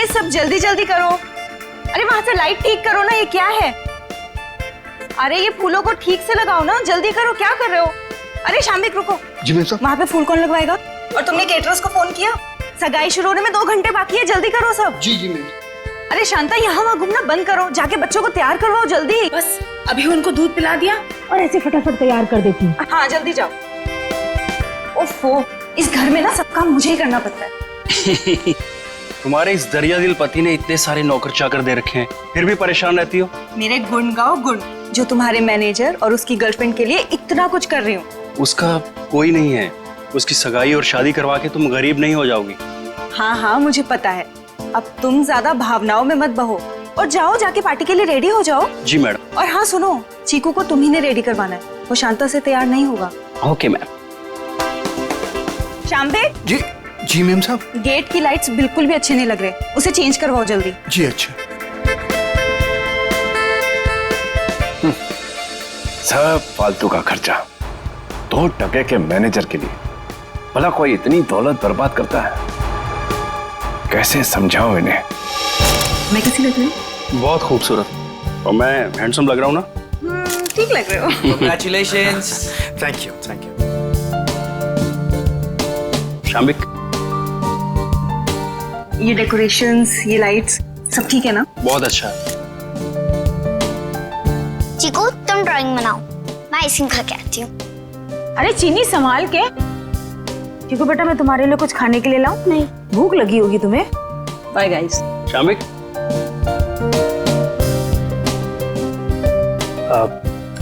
सब जल्दी जल्दी करो। अरे वहां से लाइट ठीक करो ना, ये क्या है? अरे ये फूलों को ठीक से लगाओ ना, जल्दी करो, क्या कर रहे हो? अरे शाम्बिक रुको। जी मैम साहब। वहां पे फूल कौन लगवाएगा? और तुमने केटरर्स को फोन किया? सगाई शुरू होने में 2 घंटे बाकी है, जल्दी करो सब। जी मैम। अरे शांता, यहाँ वहाँ घूमना बंद करो, जाके बच्चों को तैयार करवाओ जल्दी। बस अभी उनको दूध पिला दिया और ऐसे फटाफट तैयार कर देती हूँ। हाँ जल्दी जाओ। ओफो, इस घर में ना सब काम मुझे ही करना पड़ता है। तुम्हारे इस दरिया दिल पति ने इतने सारे नौकर चाकर दे रखे हैं, फिर भी परेशान रहती हो। मेरे गुण गाओ गुण, जो तुम्हारे मैनेजर और उसकी गर्लफ्रेंड के लिए इतना कुछ कर रही हूँ। उसका कोई नहीं है, उसकी सगाई और शादी करवा के तुम गरीब नहीं हो जाओगी। हाँ हाँ मुझे पता है। अब तुम ज्यादा भावनाओं में मत बहो और जाओ, जाके पार्टी के लिए रेडी हो जाओ। जी मैडम। और हाँ सुनो, चीकू को तुम्ही ने रेडी करवाना है, वो शांता से तैयार नहीं होगा। Okay ma'am. शाम्बिक। जी जी मैम साहब। गेट की लाइट्स बिल्कुल भी अच्छे नहीं लग रहे, उसे चेंज करवाओ जल्दी। जी अच्छा। सब फालतू का खर्चा, 2 टके के मैनेजर के लिए। भला कोई इतनी दौलत बर्बाद करता है? कैसे समझाऊं इन्हें? मैं कैसी लग रही हूँ? बहुत खूबसूरत। और मैं हैंडसम लग रहा हूँ ना? ठीक लग रहे हो। Congratulations. Thank you thank you. Shambik, ये डेकोरेशंस, ये लाइट्स सब ठीक है ना? बहुत अच्छा। चीकू तुम ड्राइंग बनाओ, मैं आइसक्रीम खा के आती हूँ। अरे चीनी संभाल के। चीकू बेटा, मैं तुम्हारे लिए कुछ खाने के लिए लाऊं? नहीं। भूख लगी होगी तुम्हें। Bye guys. Shambik,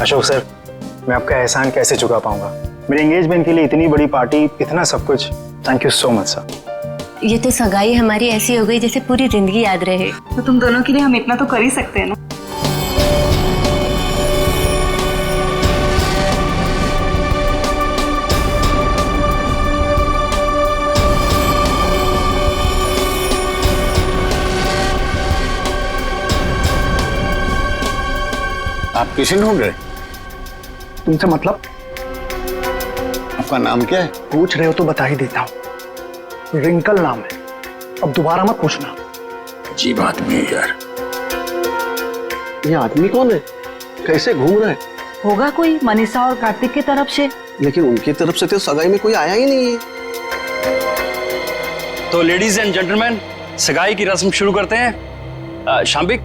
Ashok sir, मैं आपका एहसान कैसे चुका पाऊंगा? मेरे एंगेजमेंट के लिए इतनी बड़ी पार्टी, इतना सब कुछ। Thank you so much sir. ये तो सगाई हमारी ऐसी हो गई जैसे पूरी जिंदगी याद रहे। तो तुम दोनों के लिए हम इतना तो कर ही सकते हैं ना। आप किसी ढूंढ रहे? तुमसे मतलब? आपका नाम क्या है? पूछ रहे हो तो बता ही देता हूँ। रिंकल नाम है, अब दोबारा मत पूछना। अजीब आदमी है यार। ये आदमी कौन है? कैसे घूम रहा है? होगा कोई मनीषा और कार्तिक की तरफ से। लेकिन उनकी तरफ से तो सगाई में कोई आया ही नहीं है। तो लेडीज एंड जेंटलमैन, सगाई की रस्म शुरू करते हैं। शाम्बिक,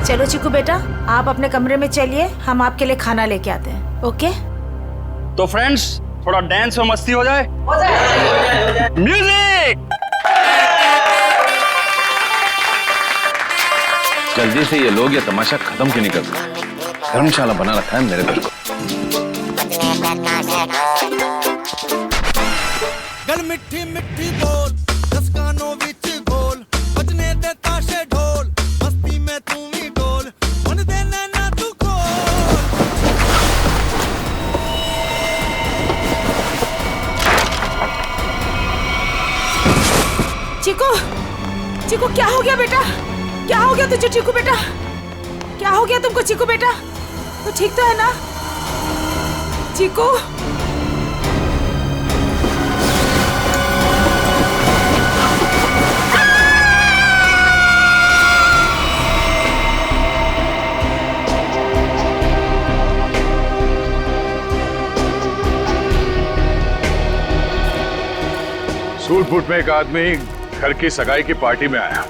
चलो चीकू बेटा, आप अपने कमरे में चलिए, हम आपके लिए खाना लेके आते हैं। ओके? तो फ्रेंड्स, थोड़ा डांस और मस्ती हो जाए। हो जाए। म्यूजिक। जल्दी से ये लोग ये तमाशा खत्म क्यों नहीं करते? धर्मशाला बना रखा है मेरे घर को। गल मिठी मिठी बोल, दस कानों विच गोल, बजने दे ताशे ढोल, मस्ती में तू भी डोल, मन दे नैना तू खोल। चीकू, चीकू क्या हो गया बेटा? क्या हो गया तुझे चीकू बेटा? क्या हो गया तुमको चीकू बेटा? तो ठीक तो है ना चीकू? सूटबूट में एक आदमी घर की सगाई की पार्टी में आया,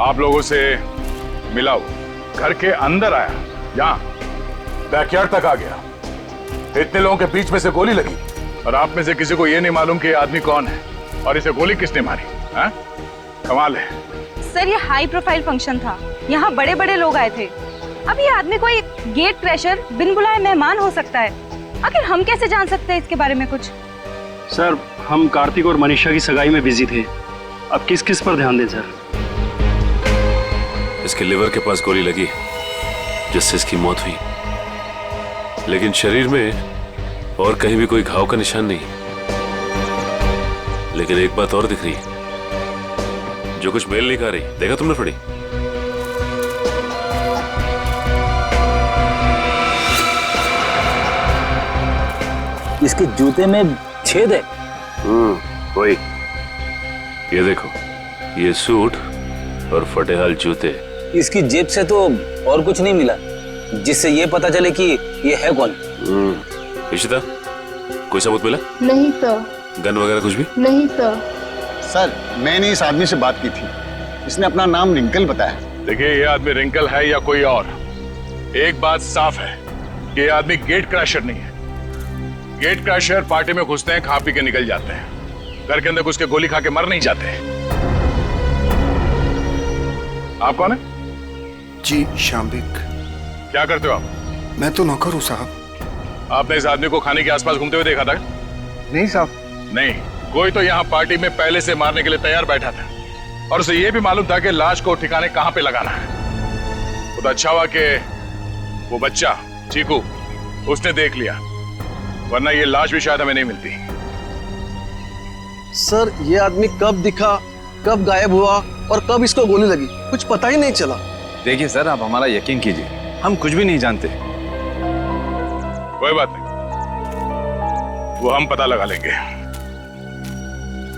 आप लोगों से मिला, वो घर के अंदर आया, यहाँ बैकयार्ड तक आ गया। इतने लोगों के बीच में से गोली लगी और आप में से किसी को यह नहीं मालूम कि ये आदमी कौन है और इसे गोली किसने मारी। हाँ? कमाल है। सर ये हाई प्रोफाइल फंक्शन था, यहाँ बड़े बड़े लोग आए थे। अब ये आदमी कोई गेट क्रैशर, बिन बुलाए मेहमान हो सकता है। आखिर हम कैसे जान सकते हैं इसके बारे में कुछ? सर, हम कार्तिक और मनीषा की सगाई में बिजी थे, अब किस किस पर ध्यान दें सर? इसके लिवर के पास गोली लगी जिससे इसकी मौत हुई, लेकिन शरीर में और कहीं भी कोई घाव का निशान नहीं। लेकिन एक बात और दिख रही है, जो कुछ मेल नहीं खा रही। देखा तुमने फड़ी? इसके जूते में छेद है। वही। ये देखो, ये सूट और फटेहाल जूते। इसकी जेब से तो और कुछ नहीं मिला जिससे ये पता चले कि ये है कौन। इशिता, कोई सबूत मिला? नहीं सर। गन वगैरह कुछ भी? नहीं सर। सर, मैंने इस आदमी से बात की थी, इसने अपना नाम रिंकल बताया। देखिए, ये आदमी रिंकल है या कोई और, एक बात साफ है कि ये आदमी गेट क्रैशर नहीं है। गेट क्रैशर पार्टी में घुसते हैं, खा पी के निकल जाते हैं, घर के अंदर घुस के गोली खा के मर नहीं जाते। आप कौन है? जी, शाम्बिक। क्या करते हो आप? मैं तो नौकर हूँ साहब। आपने इस आदमी को खाने के आसपास घूमते हुए देखा था? नहीं साहब। नहीं, कोई तो यहाँ पार्टी में पहले से मारने के लिए तैयार बैठा था और उसे यह भी मालूम था कि लाश को ठिकाने कहां पे लगाना है। तो अच्छा हुआ कि वो बच्चा चीकू उसने देख लिया, वरना ये लाश भी शायद हमें नहीं मिलती। सर, ये आदमी कब दिखा, कब गायब हुआ और कब इसको गोली लगी, कुछ पता ही नहीं चला। देखिए सर, आप हमारा यकीन कीजिए, हम कुछ भी नहीं जानते। कोई बात नहीं, वो हम पता लगा लेंगे।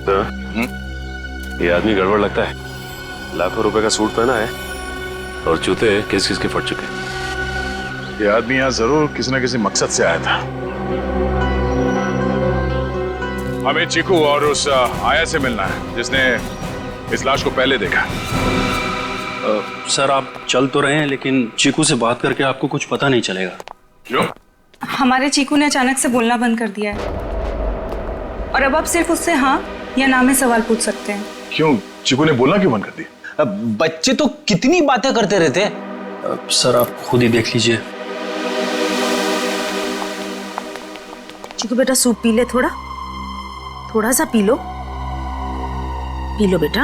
तो, ये आदमी गड़बड़ लगता है। लाखों रुपए का सूट पहना है और जूते किस किस के फट चुके। ये आदमी यहाँ जरूर किसी न किसी मकसद से आया था। हमें चीकू और उस आया से मिलना है जिसने इस लाश को पहले देखा। सर, आप चल तो रहे हैं, लेकिन चीकू से बात करके आपको कुछ पता नहीं चलेगा। क्यों? हमारे चीकू ने अचानक से बोलना बंद कर दिया है और अब आप सिर्फ उससे हाँ या ना में सवाल पूछ सकते हैं। क्यों? चीकू ने बोलना क्यों बंद कर दिया? बच्चे तो कितनी बातें करते रहते हैं। सर, आप खुद ही देख लीजिए। चिकू बेटा, सूप पी ले, थोड़ा सा पी लो बेटा।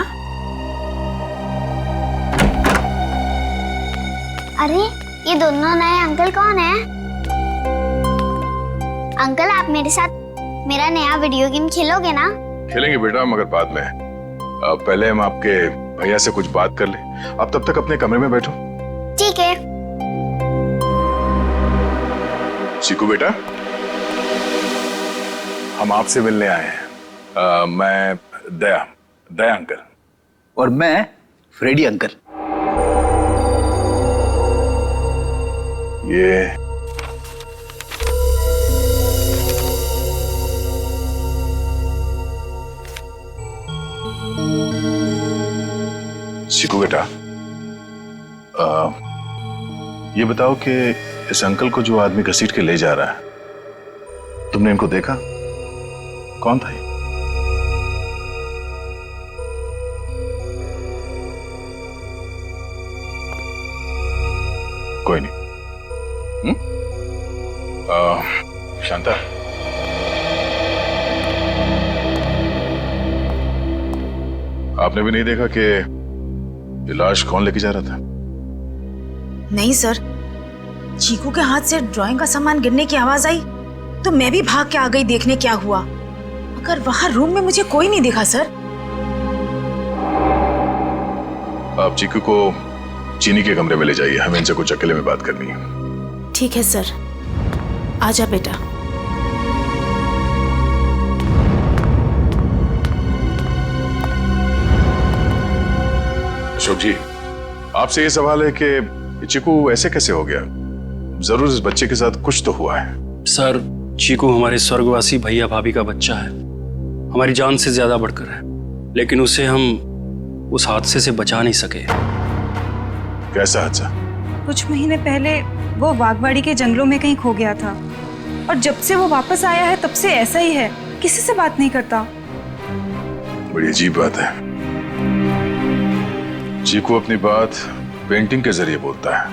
अरे, ये दोनों नए अंकल कौन है? अंकल, आप मेरे साथ मेरा नया वीडियो गेम खेलोगे ना? खेलेंगे बेटा, मगर बाद में। पहले हम आपके भैया से कुछ बात कर ले। आप तब तक अपने कमरे में बैठो। ठीक है। चीकू बेटा, हम आपसे मिलने आए हैं। मैं दया अंकल। और मैं फ्रेडी अंकल। ये चीकू बेटा, ये बताओ कि इस अंकल को जो आदमी घसीट के ले जा रहा है, तुमने इनको देखा? कौन था ये? कोई नहीं। शांता, आपने भी नहीं देखा कि ये लाश कौन लेके जा रहा था? नहीं सर, चीकू के हाथ से ड्राइंग का सामान गिरने की आवाज आई तो मैं भी भाग के आ गई देखने क्या हुआ, मगर वहां रूम में मुझे कोई नहीं दिखा सर। आप चीकू को चीनी के कमरे में ले जाइए, हमें इनसे कुछ अकेले में बात करनी है। ठीक है सर, आजा बेटा। अशोक जी, आपसे ये सवाल है कि चीकू ऐसे कैसे हो गया? जरूर इस बच्चे के साथ कुछ तो हुआ है। सर, चीकू हमारे स्वर्गवासी भैया भाभी का बच्चा है, हमारी जान से ज्यादा बढ़कर है, लेकिन उसे हम उस हादसे से बचा नहीं सके। कैसा हादसा? कुछ महीने पहले वो वाघवाड़ी के जंगलों में कहीं खो गया था और जब से वो वापस आया है तब से ऐसा ही है, किसी से बात नहीं करता। बड़ी अजीब बात है। चीकू अपनी बात पेंटिंग के जरिए बोलता है।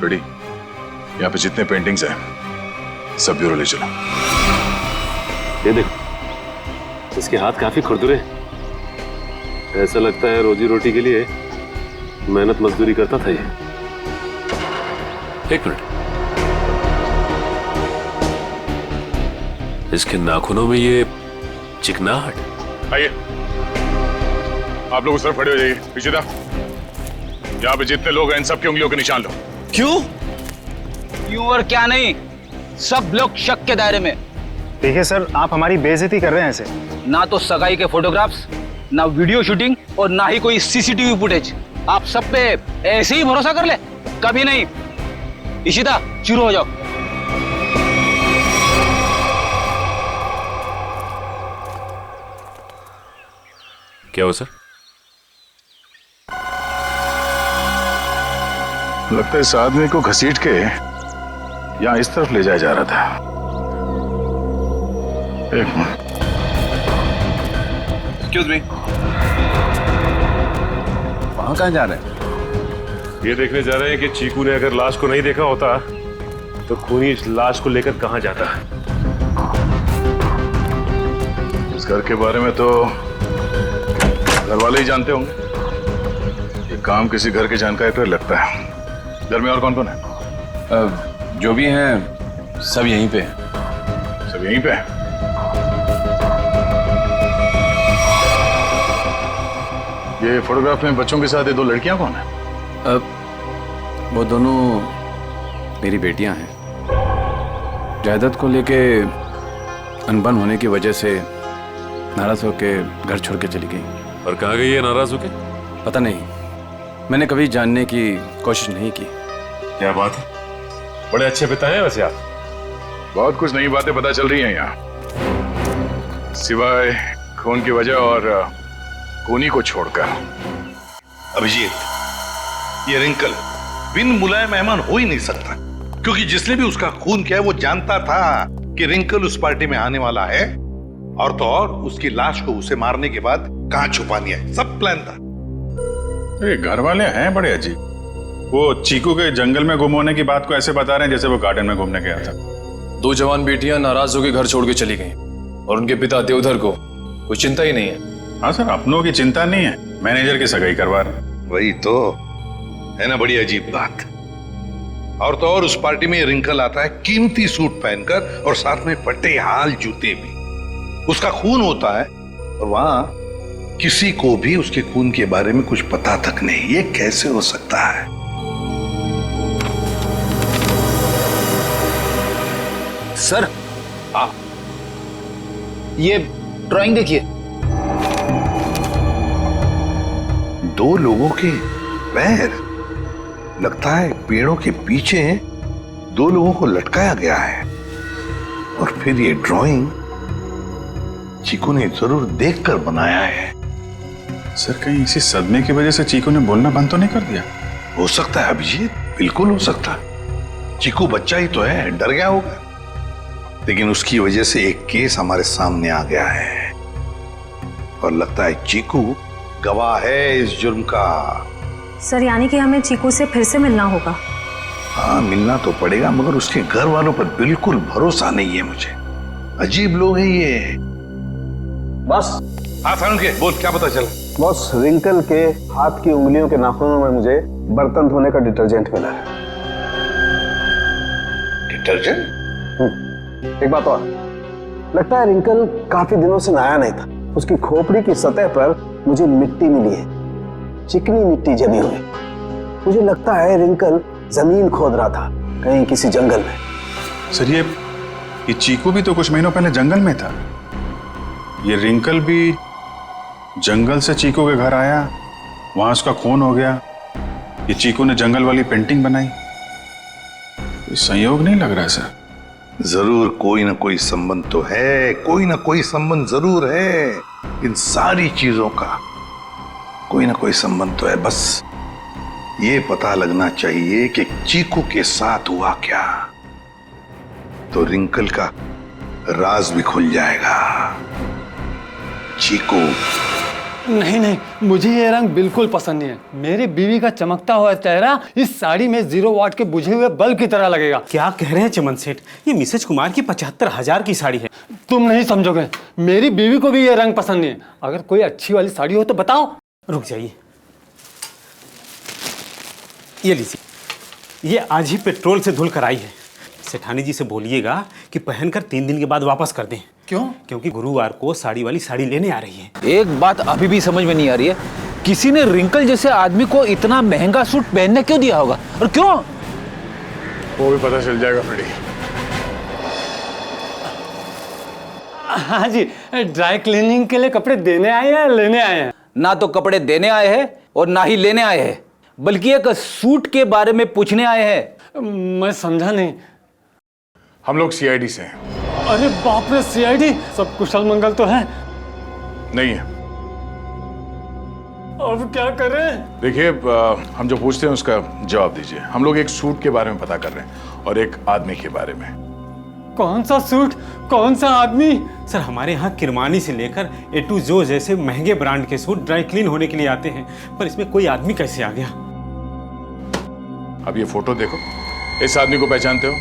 बेटी, यहाँ पे जितने पेंटिंग्स हैं सब ब्यूरो ले चलो। ये देखो, इसके हाथ काफी खुरदुरे हैं। ऐसा लगता है रोजी रोटी के लिए मेहनत मजदूरी करता था ये। एक मिनट, इसके नाखूनों में ये चिकनाहट। आइए, आप लोग उस तरफ खड़े हो जाइए। पीछे था, यहाँ पे जितने लोग हैं इन सबकी उंगलियों के निशान लो। क्यों? क्यों और क्या नहीं, सब लोग शक के दायरे में। देखिए सर, आप हमारी बेइज्जती कर रहे हैं ऐसे। ना तो सगाई के फोटोग्राफ्स, ना वीडियो शूटिंग और ना ही कोई सीसीटीवी फुटेज। आप सब पे ऐसे ही भरोसा कर ले? कभी नहीं। इशिता, शुरू हो जाओ। क्या हो सर? लगता है इस आदमी को घसीट के यहाँ इस तरफ ले जाया जा रहा था। एक मिनट। एक्सक्यूज मी, वहां कहाँ जा रहे हैं? ये देखने जा रहे हैं कि चीकू ने अगर लाश को नहीं देखा होता तो खूनी इस लाश को लेकर कहां जाता है। इस घर के बारे में तो घर वाले ही जानते होंगे। ये काम किसी घर के जानकारी पर लगता है। घर में और कौन कौन है? जो भी हैं सब यहीं पे हैं। सब यहीं पे हैं? ये फोटोग्राफ में बच्चों के साथ ये दो लड़कियां कौन है? वो दोनों मेरी बेटियां हैं। जायदाद को लेके अनबन होने की वजह से नाराज होके घर छोड़ के चली गई। और कहाँ गई है नाराज होके? पता नहीं, मैंने कभी जानने की कोशिश नहीं की। क्या बात है, बड़े अच्छे पिता हैं वैसे आप। बहुत कुछ नई बातें पता चल रही हैं यहाँ, सिवाय खून की वजह और खूनी को छोड़कर। अभिजीत, ये रिंकल बिन बुलाए मेहमान हो ही नहीं सकता, क्योंकि जिसने भी उसका खून किया वो जानता था कि रिंकल उस पार्टी में आने वाला है, और तो और उसकी लाश को उसे मारने के बाद कहां छुपानी है, सब प्लान था। ये घर वाले हैं बड़े अजीब। वो चीकू के जंगल में गुम होने की बात को ऐसे बता रहे हैं जैसे वो गार्डन में घूमने गया था। दो जवान बेटियां नाराज होकर घर छोड़ के चली गईं और उनके पिता देवधर को कोई चिंता ही नहीं है। हाँ सर, अपनों की चिंता नहीं है, मैनेजर की सगाई करवा रहे। वही तो है ना, बड़ी अजीब बात। और तो और उस पार्टी में रिंकल आता है कीमती सूट पहनकर और साथ में फटे हाल जूते भी। उसका खून होता है और वहां किसी को भी उसके खून के बारे में कुछ पता तक नहीं। ये कैसे हो सकता है? सर, ये ड्राइंग देखिए। दो लोगों के पैर, लगता है पेड़ों के पीछे दो लोगों को लटकाया गया है। और फिर ये ड्राइंग चीकू ने जरूर देखकर बनाया है। सर, कहीं इसी सदमे की वजह से चीकू ने बोलना बंद तो नहीं कर दिया? हो सकता है अभिजीत, बिल्कुल हो सकता है। चीकू बच्चा ही तो है, डर गया होगा। लेकिन उसकी वजह से एक केस हमारे सामने आ गया है और लगता है चीकू गवाह है इस जुर्म का। सर, यानी कि हमें चीकू से फिर से मिलना होगा? हाँ, मिलना तो पड़ेगा, मगर उसके घर वालों पर बिल्कुल भरोसा नहीं है मुझे। अजीब लोग हैं ये। बस। हाँ सारुण के, बोल, क्या पता चला? बॉस, रिंकल के हाथ की उंगलियों के नाखूनों में मुझे बर्तन धोने का डिटर्जेंट मिला है। डिटर्जेंट? एक बात और, लगता है रिंकल काफी दिनों से नहाया नहीं था। उसकी खोपड़ी की सतह पर मुझे मिट्टी मिली है, चिकनी मिट्टी जमी हुई। मुझे लगता है रिंकल जमीन खोद रहा था कहीं किसी जंगल में। सर, ये चीकू भी तो कुछ महीनों पहले जंगल में था। ये रिंकल भी जंगल से चीकू के घर आया, वहां उसका खून हो गया। ये चीकू ने जंगल वाली पेंटिंग बनाई। कोई संयोग नहीं लग रहा है सर। जरूर कोई ना कोई संबंध तो है, कोई ना कोई संबंध जरूर है। इन सारी चीजों का कोई ना कोई संबंध तो है। बस ये पता लगना चाहिए कि चीकू के साथ हुआ क्या, तो रिंकल का राज भी खुल जाएगा। चीकू, नहीं नहीं, मुझे ये रंग बिल्कुल पसंद नहीं है। मेरी बीवी का चमकता हुआ चेहरा इस साड़ी में 0 वाट के बुझे हुए बल्ब की तरह लगेगा। क्या कह रहे हैं चमन सेठ, ये मिसेज कुमार की 75,000 की साड़ी है। तुम नहीं समझोगे, मेरी बीवी को भी ये रंग पसंद नहीं है। अगर कोई अच्छी वाली साड़ी हो तो बताओ। रुक जाइए, ये लीजिए, ये आज ही पेट्रोल से धुल कर आई है। सेठानी जी से बोलिएगा कि पहनकर 3 दिन के बाद वापस कर दें। क्यों? क्योंकि गुरुवार को साड़ी वाली साड़ी लेने आ रही है। एक बात अभी भी समझ में नहीं आ रही है, किसी ने रिंकल जैसे आदमी को इतना महंगा सूट पहनने क्यों दिया होगा और क्यों? वो भी पता चल जाएगा फ्रेडी। हाँ जी, ड्राई क्लीनिंग के लिए कपड़े देने आए हैं लेने आए हैं? ना तो कपड़े देने आए हैं और ना ही लेने आए हैं, बल्कि एक सूट के बारे में पूछने आए हैं। मैं समझा नहीं। हम लोग सीआईडी से हैं। अरे बाप रे, सीआईडी? सब कुशल मंगल तो है? नहीं है। अब क्या करें? देखिए, हम जो पूछते हैं उसका जवाब दीजिए। हम लोग एक सूट के बारे में पता कर रहे हैं और एक आदमी के बारे में। कौन सा सूट, कौन सा आदमी? सर, हमारे यहाँ किरमानी से लेकर ए टू जो जैसे महंगे ब्रांड के सूट ड्राई क्लीन होने के लिए आते हैं, पर इसमें कोई आदमी कैसे आ गया? अब ये फोटो देखो, इस आदमी को पहचानते हो?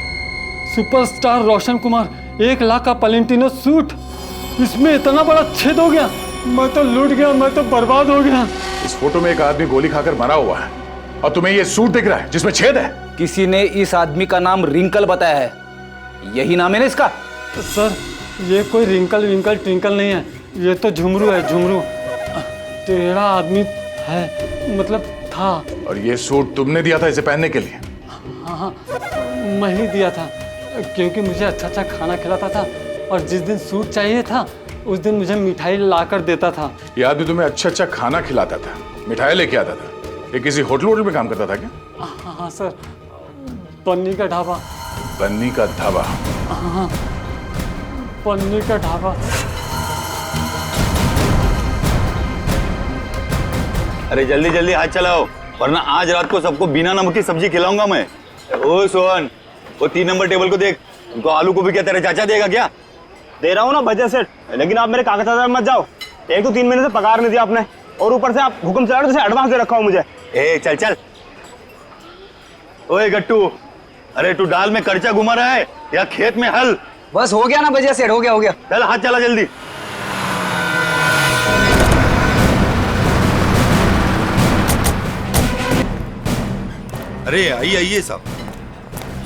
सुपरस्टार रोशन कुमार, 1 लाख का पलेंटिनो सूट, इसमें इतना बड़ा छेद हो गया। मैं तो लूट गया, मैं तो बर्बाद हो गया। इस फोटो में एक आदमी गोली खाकर मरा हुआ है और तुम्हें ये सूट दिख रहा है जिसमें छेद है। किसी ने इस आदमी का नाम रिंकल बताया है, यही नाम है ना इसका? सर, ये कोई रिंकल विंकल ट्विंकल नहीं है, ये तो झुमरू है, झुमरू। टेढ़ा आदमी है, मतलब था। और ये सूट तुमने दिया था इसे पहनने के लिए? हाँ, मैं ही दिया था, क्योंकि मुझे अच्छा अच्छा खाना खिलाता था और जिस दिन सूट चाहिए था उस दिन मुझे मिठाई ला कर देता था। ये आदमी तुम्हें अच्छा अच्छा खाना खिलाता था, मिठाई लेके आता था। ये किसी होटल में काम करता था क्या? हाँ सर, पन्नी का ढाबा। पन्नी का ढाबा? हाँ, पन्नी का ढाबा। अरे जल्दी जल्दी हाथ चलाओ, वरना आज रात को सबको बिना नमक की सब्जी खिलाऊंगा मैं। ओ सोहन, वो 3 नंबर टेबल को देख, उनको आलू गोभी क्या तेरे चाचा देगा क्या? दे रहा हूँ ना बजट सेट, लेकिन आप मेरे कागजात मत जाओ। एक तो 3 महीने से पगार नहीं दिया आपने, और ऊपर से आप हुक्म चला रहे हो, एडवांस दे रखा हूँ मुझे। ए चल चल। ओए गट्टू, अरे तू डाल में कर्चा घुमा रहा है या खेत में हल? बस हो गया ना बजट सेट, हो गया। चल हाथ चला जल्दी। अरे आइए आइए साहब।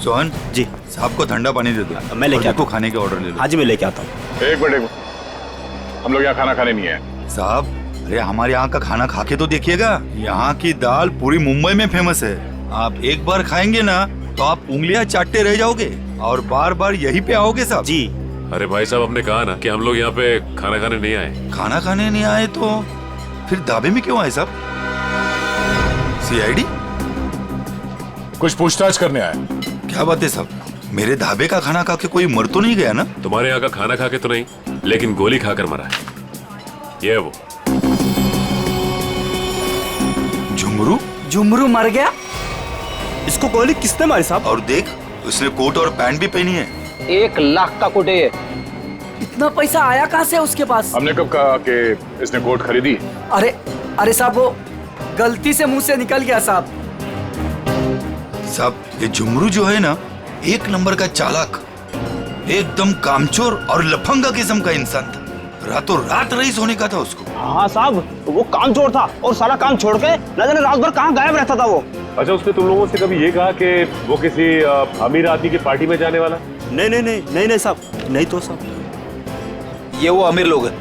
सोहन जी, साहब को ठंडा पानी दे दो। मैं लेके आता हूं। खाने के ऑर्डर ले लो। हाँ जी, मैं लेके आता हूँ। एक मिनट, हम लोग यहाँ खाना खाने नहीं आए साहब। अरे हमारे यहाँ का खाना खा के तो देखिएगा, यहाँ की दाल पूरी मुंबई में फेमस है। आप एक बार खाएंगे ना तो आप उंगलियां चाटते रह जाओगे और बार बार यहीं पे आओगे साहब जी। अरे भाई साहब, हमने कहा ना कि हम लोग यहाँ पे खाना खाने नहीं आए। खाना खाने नहीं आए तो फिर ढाबे में क्यों आए साहब? सीआईडी? कुछ पूछताछ करने आए। क्या बात है साहब, मेरे ढाबे का खाना खा के कोई मर तो नहीं गया ना? तुम्हारे यहाँ का खाना खा के तो नहीं, लेकिन गोली खाकर मरा है। ये वो झुमरू? झुमरू मर गया? इसको गोली किसने मारी साहब? और देख, उसने कोट और पैंट भी पहनी है। 1 लाख का कोट है। इतना पैसा आया कहाँ से उसके पास? हमने कब कहा कि इसने कोट खरीदी? अरे साहब, वो गलती से मुंह से निकल गया साहब। साहब, ये झुमरू जो है ना, 1 नंबर का चालाक, एकदम कामचोर और लफंगा किस्म का इंसान था। रातों रात रईस होने का था उसको। हाँ साहब, वो कामचोर था और सारा काम छोड़ के न जाने रात भर कहाँ गायब रहता था वो। अच्छा, उसने तुम लोगों से कभी ये कहा कि वो किसी अमीर आदमी की पार्टी में जाने वाला? नहीं साहब, नहीं तो साहब, ये वो अमीर लोग हैं।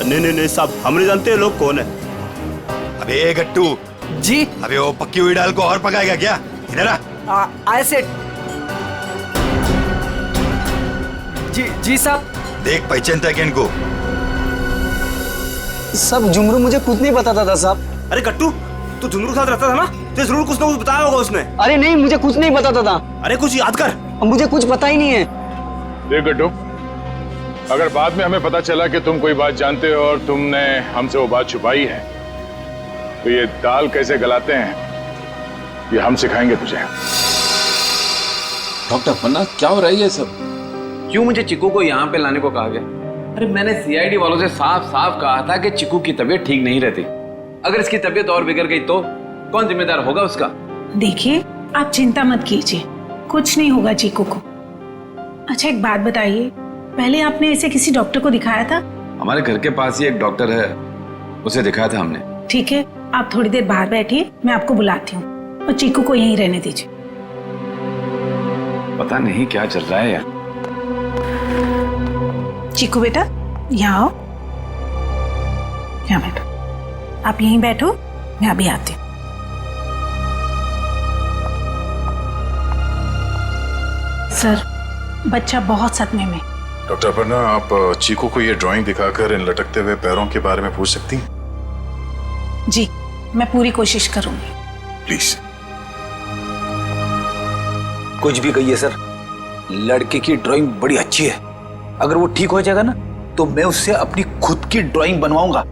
नहीं साहब, हम नहीं जानते लोग कौन है। अबे गट्टू जी। अबे वो पक्की हुई दाल को और पकाएगा क्या? इधर आ। आए सेठ जी साहब। देख, पहचानता है क्या इनको? सब झुमरू मुझे कुछ नहीं बताता था साहब। अरे गट्टू, तू झुमरू के साथ रहता था ना, तो जरूर कुछ ना कुछ बताया होगा उसने। अरे नहीं, मुझे कुछ नहीं बताता था। अरे कुछ याद कर, मुझे कुछ पता ही नहीं है। देख गट्टू, अगर बाद में हमें पता चला कि तुम कोई बात जानते हो और तुमने हमसे वो बात छुपाई है, तो ये दाल कैसे गलाते हैं ये हम सिखाएंगे तुझे। डॉक्टर पन्ना, क्या हो रहा है ये सब? क्यों मुझे चिकू को यहाँ पे लाने को कहा गया? अरे मैंने सीआईडी वालों से साफ साफ कहा था कि चिकू की तबीयत ठीक नहीं रहती। अगर इसकी तबीयत और बिगड़ गई तो कौन जिम्मेदार होगा उसका? देखिए, आप चिंता मत कीजिए, कुछ नहीं होगा चीकू को। अच्छा, एक बात बताइए, पहले आपने इसे किसी डॉक्टर को दिखाया था? हमारे घर के पास ही एक डॉक्टर है, उसे दिखाया था हमने। ठीक है, आप थोड़ी देर बाहर बैठिए, मैं आपको बुलाती हूँ, और चीकू को यहीं रहने दीजिए। पता नहीं क्या चल रहा है यार। चीकू बेटा, यहाँ आओ। यहाँ बैठो। आप यहीं बैठो, मैं अभी आती हूँ। सर, बच्चा बहुत सदमे में। डॉक्टर अपर्णा, आप चीकू को ये ड्राइंग दिखाकर इन लटकते हुए पैरों के बारे में पूछ सकती हैं? जी, मैं पूरी कोशिश करूंगी। प्लीज। कुछ भी कहिए सर, लड़के की ड्राइंग बड़ी अच्छी है। अगर वो ठीक हो जाएगा ना, तो मैं उससे अपनी खुद की ड्राइंग बनवाऊंगा।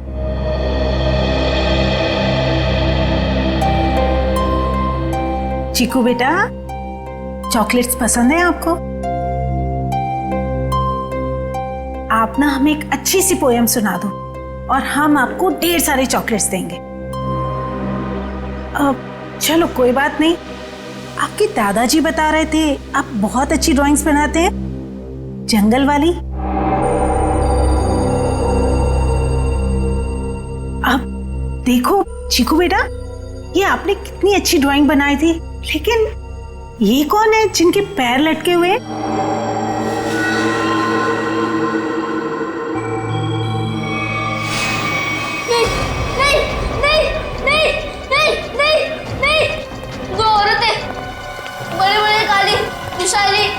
चीकू बेटा, चॉकलेट्स पसंद है आपको? आप ना हमें एक अच्छी सी पोएम सुना दो और हम आपको ढेर सारे चॉकलेट्स देंगे। चलो कोई बात नहीं, आपके दादाजी बता रहे थे आप बहुत अच्छी ड्राइंग्स बनाते हैं, जंगल वाली। अब देखो चीकू बेटा, ये आपने कितनी अच्छी ड्राइंग बनाई थी, लेकिन ये कौन है जिनके पैर लटके हुए?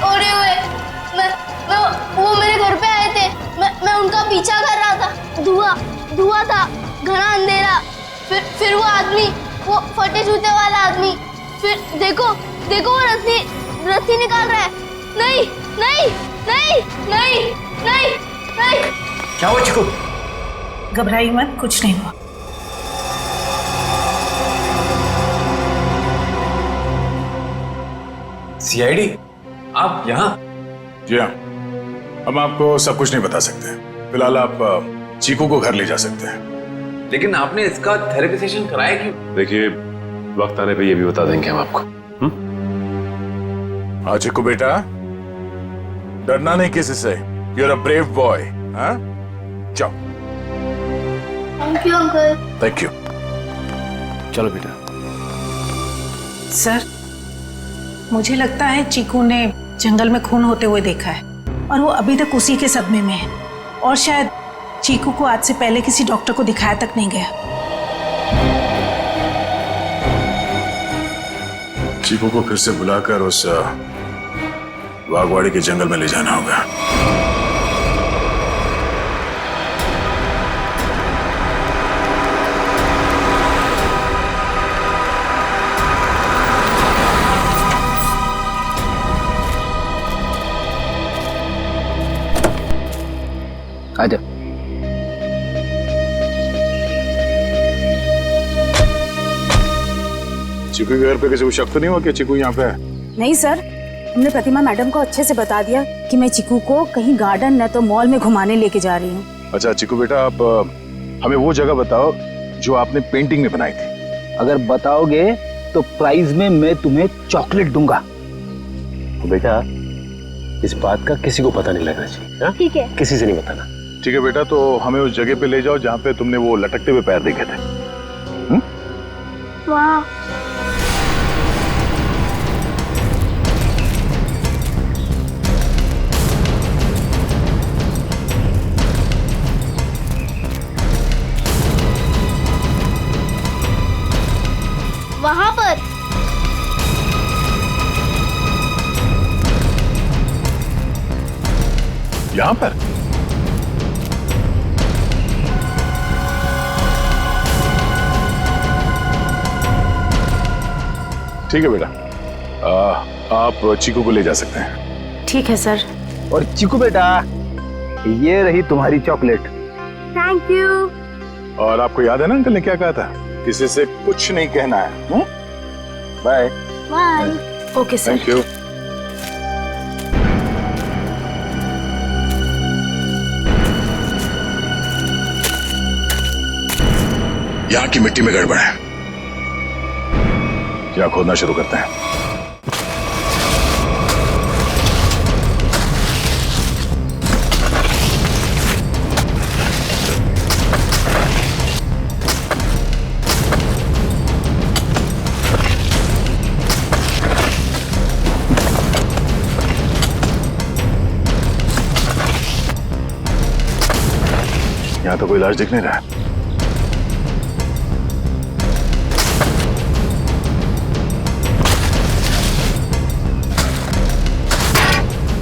ओढ़े हुए वो मेरे घर पे आए थे। मैं उनका पीछा कर रहा था। धुआं था, घना अंधेरा। फिर वो आदमी, वो फटे जूते वाला आदमी, फिर देखो वो रस्सी निकाल रहा है। नहीं नहीं नहीं नहीं नहीं नहीं। क्या हुआ चिकू? घबराइए मत, कुछ नहीं हुआ। सीआईडी, आप यहाँ? जी हाँ, हम आपको सब कुछ नहीं बता सकते। फिलहाल आप चीकू को घर ले जा सकते हैं। लेकिन आपने इसका थेरेपी सेशन कराया क्यों? देखिए, वक्त आने पे ये भी बता देंगे हम आपको। हाँ चिकू बेटा, डरना नहीं किसी से। You are a brave boy. हाँ, जाओ। Thank you uncle. Thank you. चलो बेटा। सर, मुझे लगता है चीकू ने जंगल में खून होते हुए देखा है और वो अभी तक उसी के सदमे में है, और शायद चीकू को आज से पहले किसी डॉक्टर को दिखाया तक नहीं गया। चीकू को फिर से बुलाकर उस बागवाड़ी के जंगल में ले जाना होगा। आजा। चीकू के घर पे किसी को शक तो नहीं हुआ कि चीकू यहाँ पे है? नहीं सर, हमने प्रतिमा मैडम को अच्छे से बता दिया कि मैं चीकू को कहीं गार्डन न तो मॉल में घुमाने लेके जा रही हूँ। अच्छा चिकू बेटा, आप हमें वो जगह बताओ जो आपने पेंटिंग में बनाई थी। अगर बताओगे तो प्राइज में मैं तुम्हें चॉकलेट दूंगा। तो बेटा, इस बात का किसी को पता नहीं लगना चाहिए। ठीक है, किसी से नहीं बताना। ठीक है बेटा, तो हमें उस जगह पे ले जाओ जहाँ पे तुमने वो लटकते हुए पैर देखे थे। वाह, वहां पर यहाँ पर? ठीक है बेटा, आप चीकू को ले जा सकते हैं। ठीक है सर। और चिकू बेटा, ये रही तुम्हारी चॉकलेट। Thank you. और आपको याद है ना अंकल ने क्या कहा था? किसी से कुछ नहीं कहना है। Bye. Bye. Okay sir. Thank you. यहाँ की मिट्टी में गड़बड़ है, यहाँ खोदना शुरू करते हैं। तो कोई लाश दिख नहीं रहा है।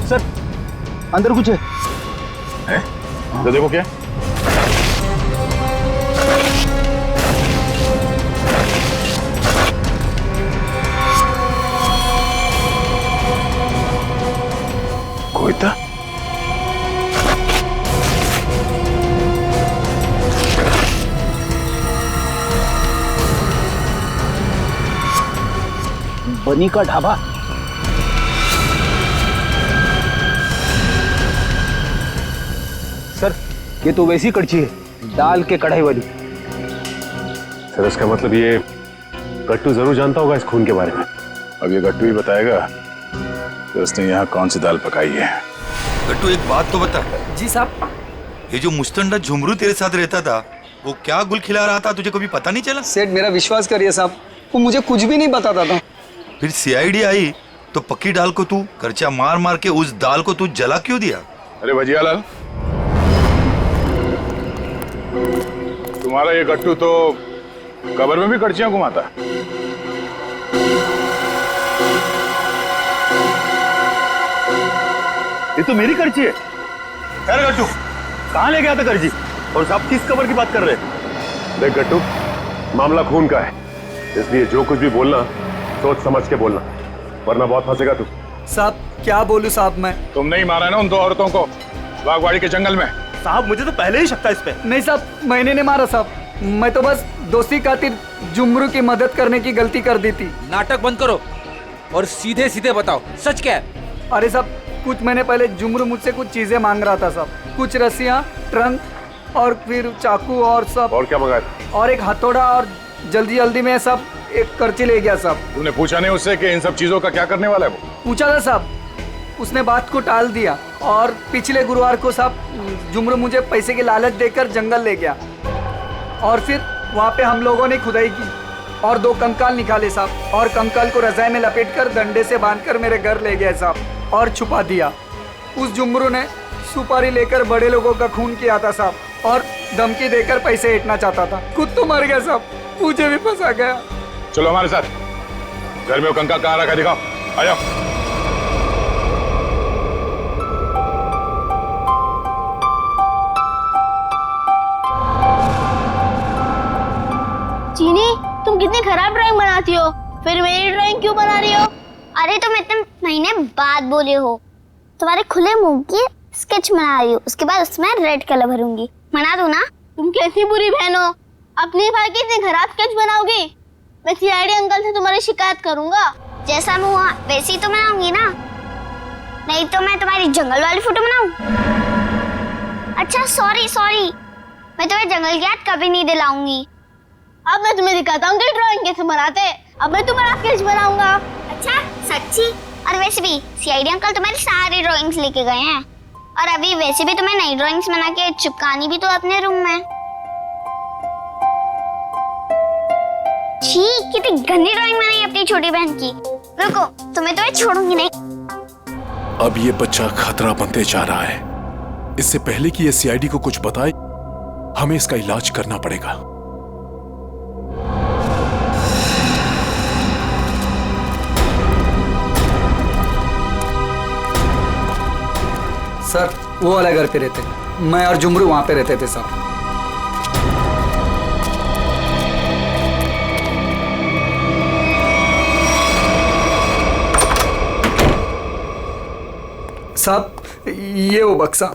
सर अंदर कुछ है? तो देखो क्या। कोई था? बनी का ढाबा। सर ये तो वैसी कड़छी है, दाल के कढ़ाई वाली। सर इसका मतलब ये गट्टू जरूर जानता होगा इस खून के बारे में। अब ये गट्टू ही बताएगा कि उसने यहाँ कौन सी दाल पकाई है। गट्टू एक बात तो बता। जी साहब। ये जो मुस्तंडा झुमरू तेरे साथ रहता था, वो क्या गुल खिला रहा था, तुझे कभी पता नहीं चला? सेठ मेरा विश्वास करिए साहब, वो मुझे कुछ भी नहीं बताता था। फिर सीआईडी आई तो पक्की दाल को तू करचा मार मार के उस दाल को तू जला क्यों दिया? अरे भजियालाल, तुम्हारा ये गट्टू तो कब्र में भी कड़छियां घुमाता। ये तो मेरी कड़छी है। खैर गट्टू, कहाँ ले गया था कड़छी? और साहब किस कब्र की बात कर रहे हैं? देख गट्टू, मामला खून का है, इसलिए जो कुछ भी बोलना सोच समझ के बोलना, वरना बहुत फंसेगा तू। साहब क्या बोलूं साहब मैं? तुमने ही मारा है ना उन दो औरतों को बागवाड़ी के जंगल में। साहब मुझे तो पहले ही शक था इस पे। नहीं साहब, मैंने नहीं मारा साहब, मैं तो बस दोस्ती खातिर जुमरू की मदद करने की गलती कर दी थी। नाटक बंद करो और सीधे सीधे बताओ सच क्या है? अरे साहब कुछ महीने पहले जुमरू मुझसे कुछ चीजें मांग रहा था साहब, कुछ रस्सियाँ, ट्रंक और फिर चाकू और सब। और क्या मंगाया था? और एक हथौड़ा, और जल्दी जल्दी में सब एक करची ले गया साहब। तूने पूछा नहीं उससे कि इन सब चीजों का क्या करने वाला है वो? पूछा था साहब, उसने बात को टाल दिया। और पिछले गुरुवार को साहब जुमरू मुझे पैसे की लालच देकर जंगल ले गया, और फिर वहाँ पे हम लोगों ने खुदाई की और 2 कंकाल निकाले साहब, और कंकाल को रजाई में लपेटकर डंडे से बांधकर मेरे घर ले गया साहब और छुपा दिया। उस जुमरू ने सुपारी लेकर बड़े लोगों का खून किया था साहब, और धमकी देकर पैसे ऐंठना चाहता था। खुद तो मर गया साहब, मुझे भी फंसा गया। चलो हमारे साथ, घर में वो कंकाल कहाँ रखा दिखाओ, आ जाओ। चीनी, तुम कितनी खराब ड्राइंग बनाती हो, फिर मेरी ड्राइंग क्यों बना रही हो? अरे तुम इतने महीने बाद बोले हो, तुम्हारे खुले मुंह की स्केच बना रही हूँ, उसके बाद उसमें रेड कलर भरूंगी। बना दूं ना? तुम कैसी बुरी बहन हो, अपनी भाई की इतनी खराब स्केच बनाओगी? मैं सीआईडी अंकल से तुम्हारी शिकायत करूंगा। जैसा मुंह हुआ वैसी तो बनाऊंगी ना, नहीं तो मैं तुम्हारी जंगल वाली फोटो बनाऊं? अच्छा सॉरी, मैं तुम्हें जंगल की याद कभी नहीं दिलाऊंगी। अब मैं तुम्हें दिखाता हूँ कि ड्राइंग कैसे बनाते हैं। अब मैं तुम्हारा स्केच बनाऊंगा। अच्छा सच्ची? और वैसे भी सीआईडी अंकल तुम्हारी सारी ड्राइंग्स लेके गए हैं, और अभी वैसे भी तुम्हें नई ड्राइंग्स बना के चिपकानी भी तो अपने रूम में। छी, कितनी गंदी ड्राइंग बनाई अपनी छोटी बहन की। रुको, तुम्हें तो मैं छोड़ूंगी नहीं। अब ये बच्चा खतरा बनते जा रहा है। इससे पहले कि ये सीआईडी को कुछ बताए, हमें इसका इलाज करना पड़ेगा। सर वो वाला घर पे रहते, मैं और जुमरू वहां पे रहते थे साहब। साहब ये वो बक्सा।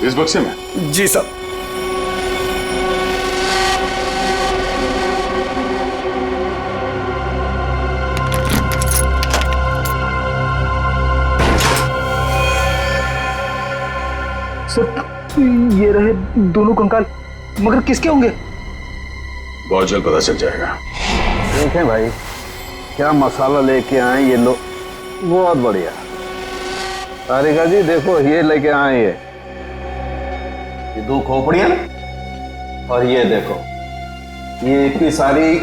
इस बक्से में? जी साहब। सर ये रहे दोनों कंकाल, मगर किसके होंगे? बहुत जल्द पता चल जाएगा। देखें भाई, क्या मसाला लेके आए ये लोग, बहुत बढ़िया। तारिका जी देखो, ये लेके आए ये 2 खोपड़ियां, और ये देखो ये इतनी सारी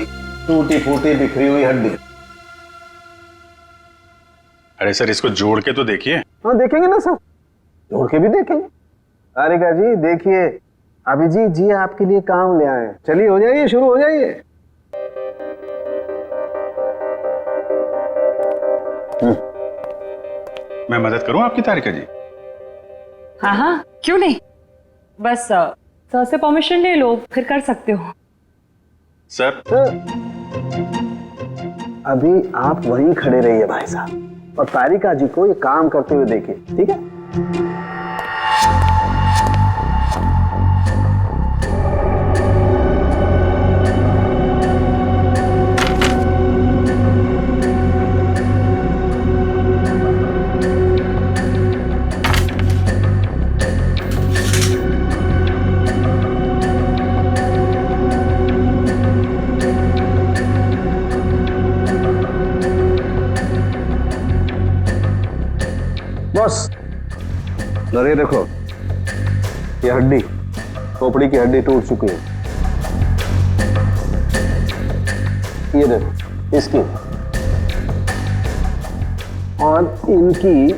टूटी फूटी बिखरी हुई हड्डी। अरे सर इसको जोड़ के तो देखिए। हाँ देखेंगे ना सर, जोड़ के भी देखेंगे। तारिका जी देखिए, अभिजीत जी आपके लिए काम ले आए। चलिए हो जाइए, शुरू हो जाइए। मैं मदद करूं आपकी तारिका जी? हाँ हाँ, क्यों नहीं, बस सर से परमिशन ले लो, फिर कर सकते हो। सर अभी आप वहीं खड़े रहिए भाई साहब, और तारिका जी को ये काम करते हुए देखिए, ठीक है? बस ये देखो, ये हड्डी, खोपड़ी की हड्डी टूट चुकी है। ये देखो इसकी, और इनकी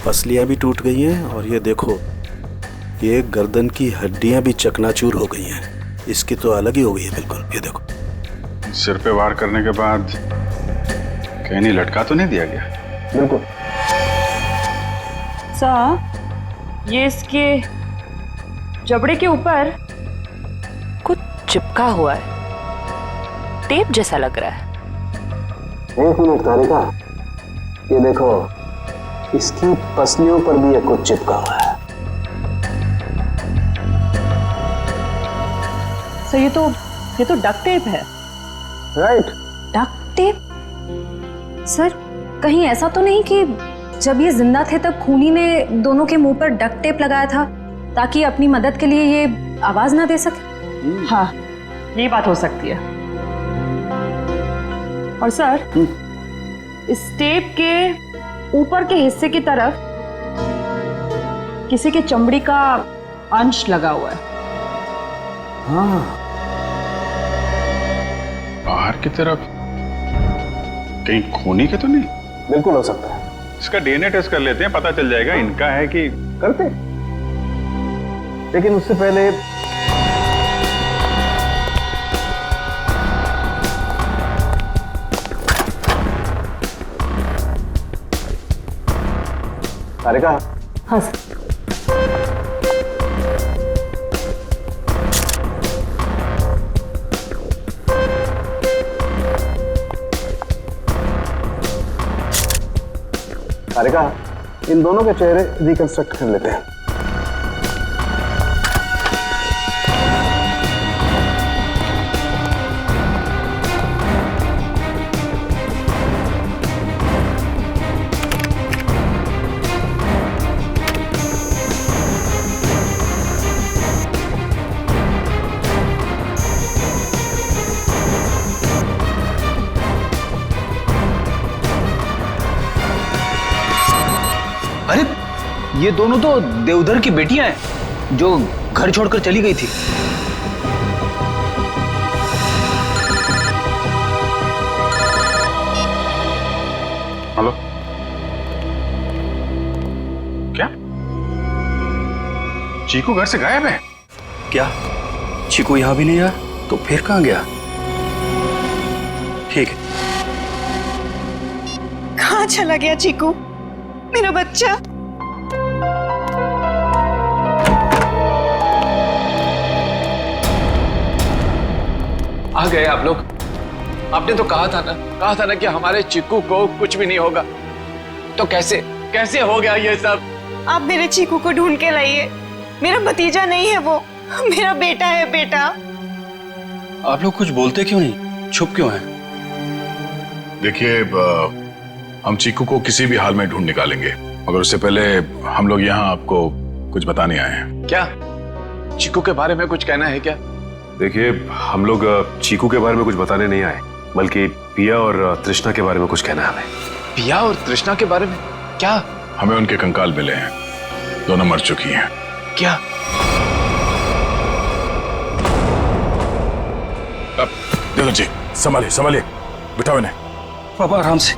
पसलियां भी टूट गई हैं, और ये देखो ये गर्दन की हड्डियां भी चकनाचूर हो गई हैं। इसकी तो अलग ही हो गई है बिल्कुल। ये देखो, सिर पे वार करने के बाद कहीं नहीं लटका तो नहीं दिया गया? बिल्कुल। सर, ये इसके जबड़े के ऊपर कुछ चिपका हुआ है, टेप जैसा लग रहा है। एक मिनट तारिका, ये देखो इसकी पसलियों पर भी ये कुछ चिपका हुआ है। सर ये तो डक्ट टेप है। राइट। Duct tape? सर कहीं ऐसा तो नहीं कि जब ये जिंदा थे तब खूनी ने दोनों के मुंह पर डक्ट टेप लगाया था ताकि अपनी मदद के लिए ये आवाज ना दे सके? हाँ, ये बात हो सकती है। और सर, इस टेप के ऊपर के हिस्से की तरफ किसी के चमड़ी का अंश लगा हुआ है। हाँ, बाहर की तरफ कहीं खूनी के तो नहीं? बिल्कुल हो सकता है। इसका डीएनए टेस्ट कर लेते हैं, पता चल जाएगा इनका है कि। करते, लेकिन उससे पहले तारिका। हाँ सर। तारिका, इन दोनों के चेहरे रिकंस्ट्रक्ट कर लेते हैं। अरे ये दोनों तो देवधर की बेटियां हैं जो घर छोड़कर चली गई थी। हेलो, क्या चीकू घर से गायब है? क्या चीकू यहाँ भी नहीं आया? तो फिर कहाँ गया? ठीक है। कहाँ चला गया चीकू, मेरा बच्चा? आ गए आप लोग। आपने तो कहा था ना कि हमारे चिक्कू को कुछ भी नहीं होगा। तो कैसे हो गया ये सब? आप मेरे चीकू को ढूंढ के लाइए। मेरा भतीजा नहीं है वो, मेरा बेटा है। बेटा, आप लोग कुछ बोलते क्यों नहीं, चुप क्यों हैं? देखिए, हम चीकू को किसी भी हाल में ढूंढ निकालेंगे, मगर उससे पहले हम लोग यहाँ आपको कुछ बताने आए हैं। क्या चिक्कू के बारे में कुछ कहना है क्या? देखिए, हम लोग चीकू के बारे में कुछ बताने नहीं आए, बल्कि पिया और तृष्णा के बारे में कुछ कहना है हमें। पिया और तृष्णा के बारे में क्या? हमें उनके कंकाल मिले हैं, दोनों मर चुकी हैं। क्या? अब देखो जी, संभालिए, बिठाओ इन्हें। पापा आराम से।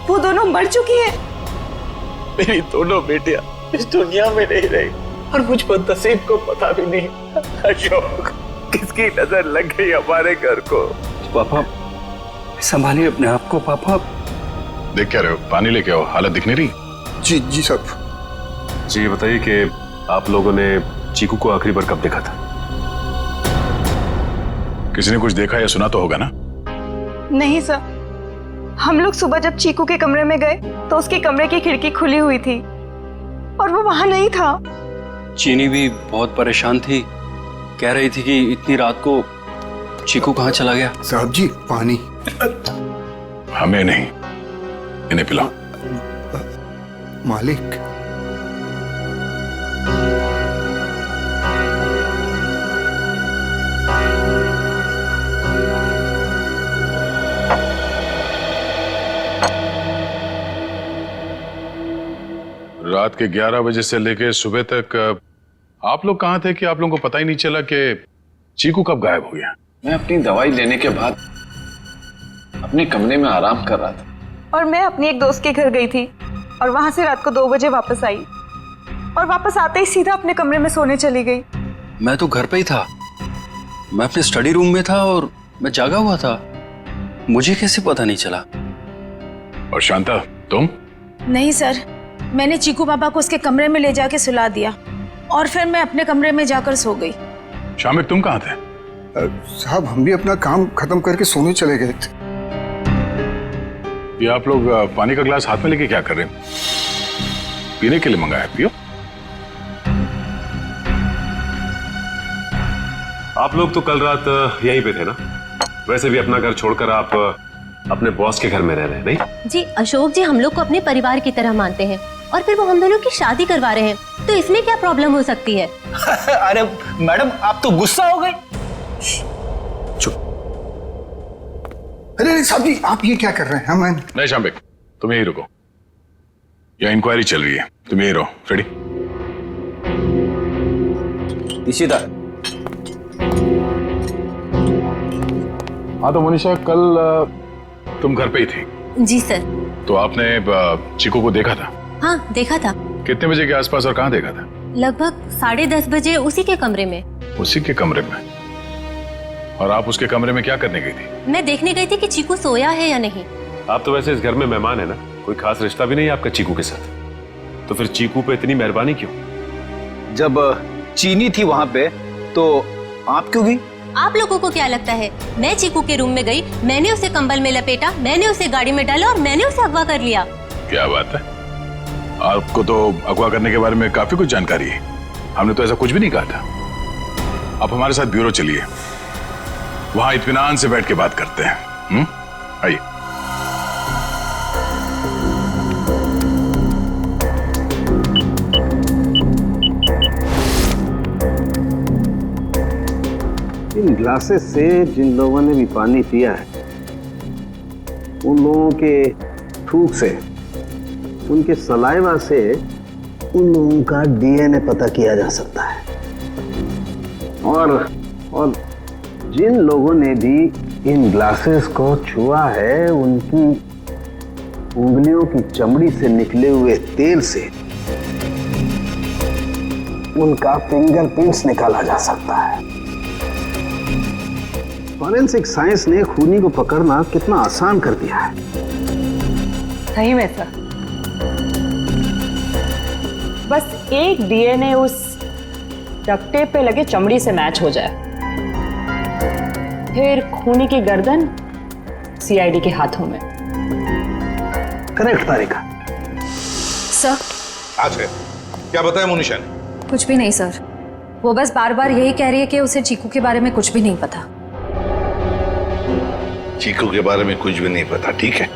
वो दोनों मर चुकी है। मेरी दोनों बेटियां इस दुनिया में नहीं रही और मुझ पर नसीब को पता भी नहीं। अशोक, किसकी नजर लग गई हमारे घर को? पापा संभालिए अपने आप को। पापा देख क्या रहे हो? पानी लेके आओ, हालत दिख नहीं रही। जी जी साहब। जी ये बताइए कि आप लोगों ने चीकू को आखिरी बार कब देखा था? किसी ने कुछ देखा या सुना तो होगा ना? नहीं सर, हम लोग सुबह जब चीकू के कमरे में गए तो उसके कमरे की खिड़की खुली हुई थी और वो वहां नहीं था। चीनी भी बहुत परेशान थी, कह रही थी कि इतनी रात को चीकू कहाँ चला गया। साहब जी पानी। हमें नहीं, इन्हें पिलाओ। मालिक। रात के 11 बजे से लेके सुबह तक आप लोग कहाँ थे कि आप लोगों को पता ही नहीं चला कि चीकू कब गायब हो गया? मैं अपनी दवाई लेने के बाद अपने कमरे में आराम कर रहा था और मैं अपनी एक दोस्त के घर गई थी और वहां से रात को 2 बजे वापस आई और वापस आते ही सीधा अपने कमरे में सोने चली गई। मैं तो घर पे ही था, मैं अपने स्टडी रूम में था और मैं जागा हुआ था, मुझे कैसे पता नहीं चला? और शांता तुम? नहीं सर, मैंने चीकू पापा को उसके कमरे में ले जाके सुला दिया और फिर मैं अपने कमरे में जाकर सो गई। शामिक तुम कहाँ थे? साहब हम भी अपना काम खत्म करके सोने चले गए थे। ये आप लोग पानी का गिलास हाथ में लेके क्या कर रहे हैं? पीने के लिए मंगाया, पियो। आप लोग तो कल रात यहीं पे थे ना? वैसे भी अपना घर छोड़कर आप अपने बॉस के घर में रह रहे हैं, नहीं? जी अशोक जी हम लोग को अपने परिवार की तरह मानते हैं और फिर वो हम दोनों की शादी करवा रहे हैं, तो इसमें क्या प्रॉब्लम हो सकती है? अरे मैडम आप तो गुस्सा हो गए। अरे साहब जी आप ये क्या कर रहे हैं? नहीं शामिक तुम यहीं रुको, यहाँ इंक्वायरी चल रही है, तुम यहीं रहो। फ्रेडी। इशिता। हाँ तो मनीषा कल तुम घर पे ही थी? जी सर। तो आपने चीकू को देखा था? हाँ देखा था। कितने बजे के आसपास और कहाँ देखा था? लगभग 10:30 बजे उसी के कमरे में। उसी के कमरे में? और आप उसके कमरे में क्या करने गई थी? मैं देखने गई थी कि चीकू सोया है या नहीं। आप तो वैसे इस घर में मेहमान है ना, कोई खास रिश्ता भी नहीं है आपका चीकू के साथ, तो फिर चीकू पे इतनी मेहरबानी क्यों? जब चीनी थी वहां पे तो आप क्यों गई? आप लोगों को क्या लगता है मैं चीकू के रूम में गई, मैंने उसे कंबल में लपेटा, मैंने उसे गाड़ी में डाला और मैंने उसे अगवा कर लिया? क्या बात है, आपको तो अगवा करने के बारे में काफी कुछ जानकारी है। हमने तो ऐसा कुछ भी नहीं कहा था। आप हमारे साथ ब्यूरो चलिए, वहां इत्मीनान से बैठ के बात करते हैं। आइए। इन ग्लासेस से जिन लोगों ने भी पानी पिया है उन लोगों के थूक से, उनके सलाइवा से उन लोगों का डीएनए पता किया जा सकता है। और जिन लोगों ने भी इन ग्लासेस को छुआ है उनकी उंगलियों की चमड़ी से निकले हुए तेल से उनका फिंगरप्रिंट्स निकाला जा सकता है। फॉरेंसिक साइंस ने खूनी को पकड़ना कितना आसान कर दिया है। सही में सर, बस एक डीएनए उस डक्ट टेप पे लगे चमड़ी से मैच हो जाए, फिर खूनी की गर्दन सीआईडी के हाथों में। करेक्ट तारिका। सर। आज है क्या बताया मोनिशा ने? कुछ भी नहीं सर, वो बस बार बार यही कह रही है कि उसे चीकू के बारे में कुछ भी नहीं पता। चीकू के बारे में कुछ भी नहीं पता, ठीक है,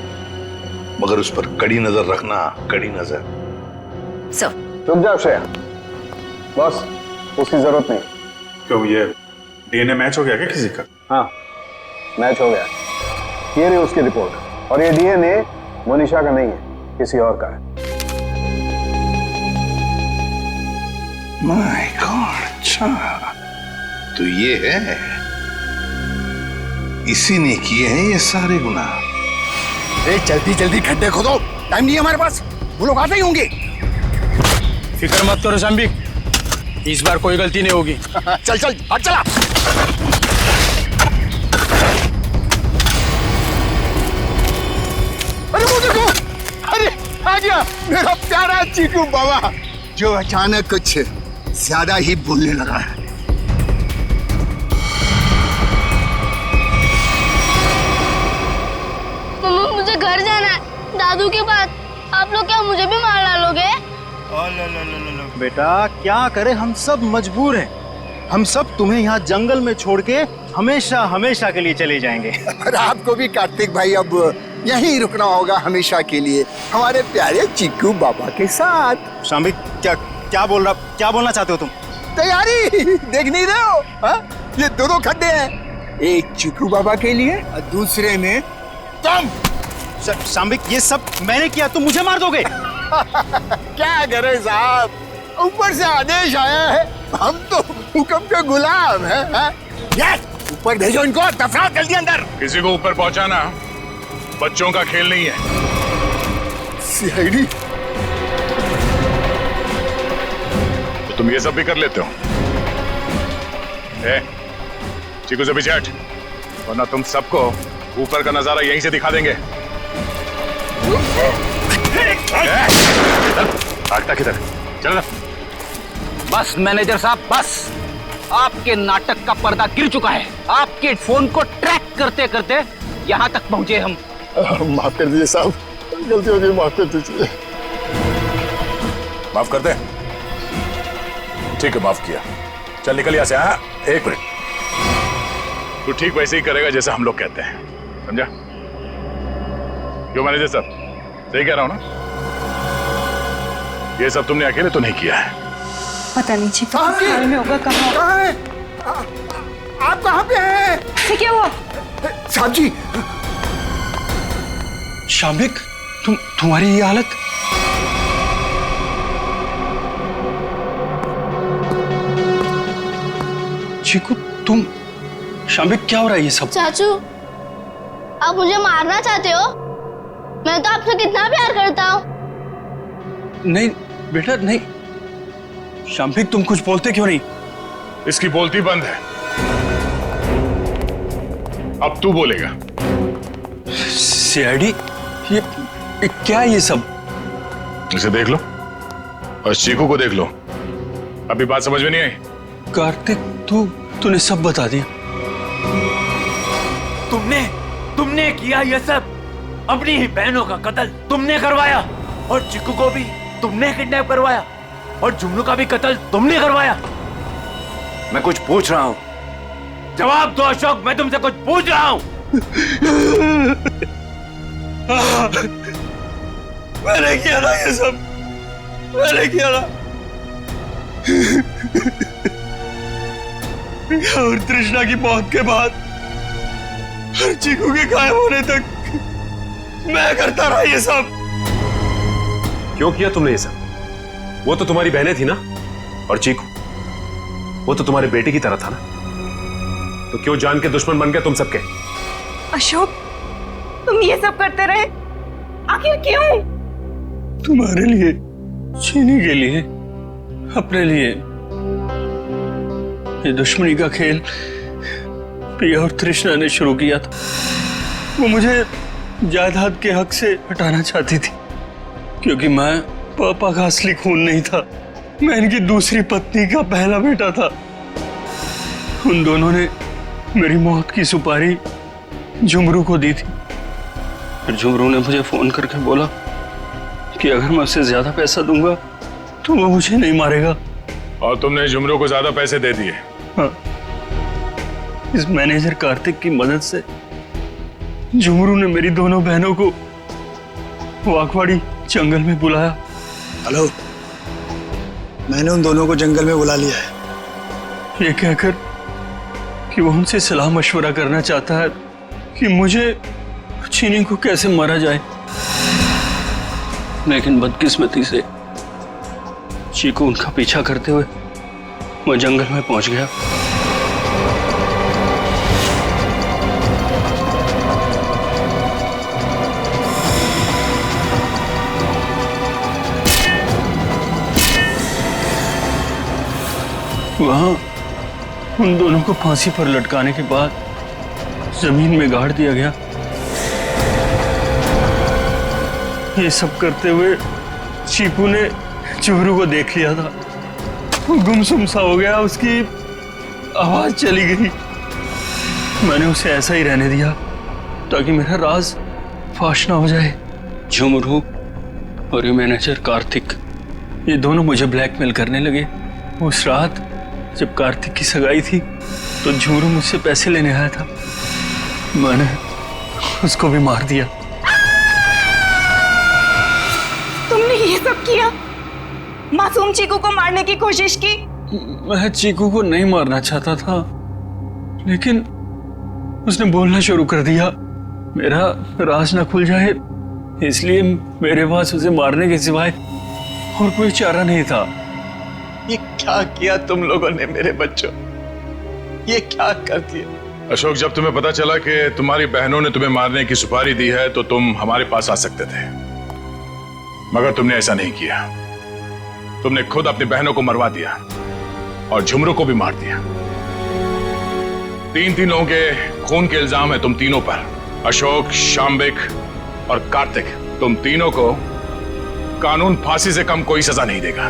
मगर उस पर कड़ी नजर रखना, कड़ी नजर। सर रुक जाओ श्रेया, बॉस उसकी जरूरत नहीं। क्यों, ये डीएनए मैच हो गया क्या किसी का? हाँ मैच हो गया, ये रही उसकी रिपोर्ट। और ये डीएनए मोनिशा का नहीं है, किसी और का है। माय गॉड, अच्छा तो ये है, इसी ने किए हैं ये सारे गुनाह। जल्दी जल्दी खड्डे खोदो, टाइम नहीं है हमारे पास, वो लोग आते ही होंगे। फिक्र मत करो शाम्बिक, इस बार कोई गलती नहीं होगी। चल चल हट चला। अरे वो देखो, अरे आ गया मेरा प्यारा चीकू बाबा, जो अचानक कुछ ज्यादा ही बोलने लगा है। मम्मा मुझे घर जाना है, दादू के पास। आप लोग क्या मुझे भी मार डालोगे? बेटा क्या करे, हम सब मजबूर हैं। हम सब तुम्हें यहाँ जंगल में छोड़ के हमेशा हमेशा के लिए चले जाएंगे। और आपको भी कार्तिक भाई अब यहीं रुकना होगा हमेशा के लिए, हमारे प्यारे चिक्कू बाबा के साथ। शाम्बिक क्या बोलना चाहते हो तुम? तैयारी देख नहीं रहे हो? हा? ये दो खड्डे हैं, एक चिक्कू बाबा के लिए और दूसरे में तुम। शाम्बिक ये सब मैंने किया, तुम मुझे मार दोगे? क्या करे साहब, ऊपर से आदेश आया है, हम तो हुक्म के गुलाम हैं। ऊपर भेजो इनको, दफनाओ जल्दी अंदर। किसी को ऊपर पहुंचाना बच्चों का खेल नहीं है। सीआईडी तो तुम ये सब भी कर लेते हो? चीकू से पीछे हट, वरना तुम सबको ऊपर का नजारा यहीं से दिखा देंगे। भागता किधर? चल। बस मैनेजर साहब, बस आपके नाटक का पर्दा गिर चुका है। आपके फोन को ट्रैक करते करते यहाँ तक पहुंचे हम। माफ कर दीजिए साहब, गलती हो गई, माफ कर दीजिए। माफ कर दे? ठीक है, माफ किया। चल निकल यहाँ से। हाँ, एक मिनट, तू ठीक वैसे ही करेगा जैसे हम लोग कहते हैं, समझा? क्यों मैनेजर साहब, सही कह रहा हूं ना? ये सब तुमने अकेले तो नहीं किया है। पता नहीं चिक्कू घर में होगा। कहाँ है? आप कहाँ पे हैं? क्या हुआ? साहब जी। शाम्बिक, तुम्हारी ये हालत? चीकू तुम, शाम्बिक क्या हो रहा है ये सब? चाचू, आप मुझे मारना चाहते हो? मैं तो आपसे कितना प्यार करता हूँ। नहीं बेटा नहीं। शाम्बिक तुम कुछ बोलते क्यों नहीं? इसकी बोलती बंद है, अब तू बोलेगा। सीआईडी, ये क्या है ये सब? इसे देख लो और चीकू को देख लो। अभी बात समझ में नहीं आई? कार्तिक तूने सब बता दिया। तुमने किया ये सब, अपनी ही बहनों का कत्ल तुमने करवाया, और चिक्कू को भी तुमने किडनैप करवाया, और जुमनू का भी कत्ल तुमने करवाया। मैं कुछ पूछ रहा हूं, जवाब दो अशोक, मैं तुमसे कुछ पूछ रहा हूं। मैंने किया ना ये सब, मैंने किया ना। और तृष्णा की मौत के बाद और चीकू के गायब होने तक मैं करता रहा ये सब। क्यों किया तुमने ये सब? वो तो तुम्हारी बहनें थी ना, और चीकू वो तो तुम्हारे बेटे की तरह था ना, तो क्यों जान के दुश्मन बन गए तुम सबके? अशोक, तुम ये सब करते रहे, आखिर क्यों? तुम्हारे लिए, चीनी के लिए, अपने लिए। ये दुश्मनी का खेल प्रिया और तृष्णा ने शुरू किया था। वो मुझे जायदाद के हक से हटाना चाहती थी, क्योंकि मैं पापा का असली खून नहीं था, मैं इनकी दूसरी पत्नी का पहला बेटा था। उन दोनों ने मेरी मौत की सुपारी झुमरू को दी थी। फिर झुमरू ने मुझे फोन करके बोला कि अगर मैं उसे ज्यादा पैसा दूंगा तो वो मुझे नहीं मारेगा। और तुमने झुमरू को ज्यादा पैसे दे दिए? हाँ, इस मैनेजर कार्तिक की मदद से झुमरू ने मेरी दोनों बहनों को वाकवाड़ी जंगल में बुलाया। हेलो, मैंने उन दोनों को जंगल में बुला लिया है। ये कहकर कि वो उनसे सलाह मशवरा करना चाहता है कि मुझे चीनी को कैसे मारा जाए। लेकिन बदकिस्मती से चीकू उनका पीछा करते हुए वो जंगल में पहुंच गया। वहां उन दोनों को फांसी पर लटकाने के बाद जमीन में गाड़ दिया गया। ये सब करते हुए चीकू ने जुमरू को देख लिया था। वो गुमसुम सा हो गया, उसकी आवाज चली गई। मैंने उसे ऐसा ही रहने दिया ताकि मेरा राज फाश ना हो जाए। झुमरू और ये मैनेजर कार्तिक, ये दोनों मुझे ब्लैकमेल करने लगे। उस रात जब कार्तिक की सगाई थी तो झुमरू मुझसे पैसे लेने आया था। मैंने उसको भी मार दिया। तुमने ये सब किया? मासूम चीकू को मारने की कोशिश की? मैं चीकू को नहीं मारना चाहता था, लेकिन उसने बोलना शुरू कर दिया। मेरा राज ना खुल जाए इसलिए मेरे पास उसे मारने के सिवाय और कोई चारा नहीं था। ये क्या किया तुम लोगों ने मेरे बच्चों? ये क्या कर दिया? अशोक, जब तुम्हें पता चला कि तुम्हारी बहनों ने तुम्हें मारने की सुपारी दी है तो तुम हमारे पास आ सकते थे, मगर तुमने ऐसा नहीं किया। तुमने खुद अपनी बहनों को मरवा दिया और झुमरू को भी मार दिया। तीन लोगों के खून के इल्जाम है तुम तीनों पर। अशोक, शाम्बिक और कार्तिक, तुम तीनों को कानून फांसी से कम कोई सजा नहीं देगा।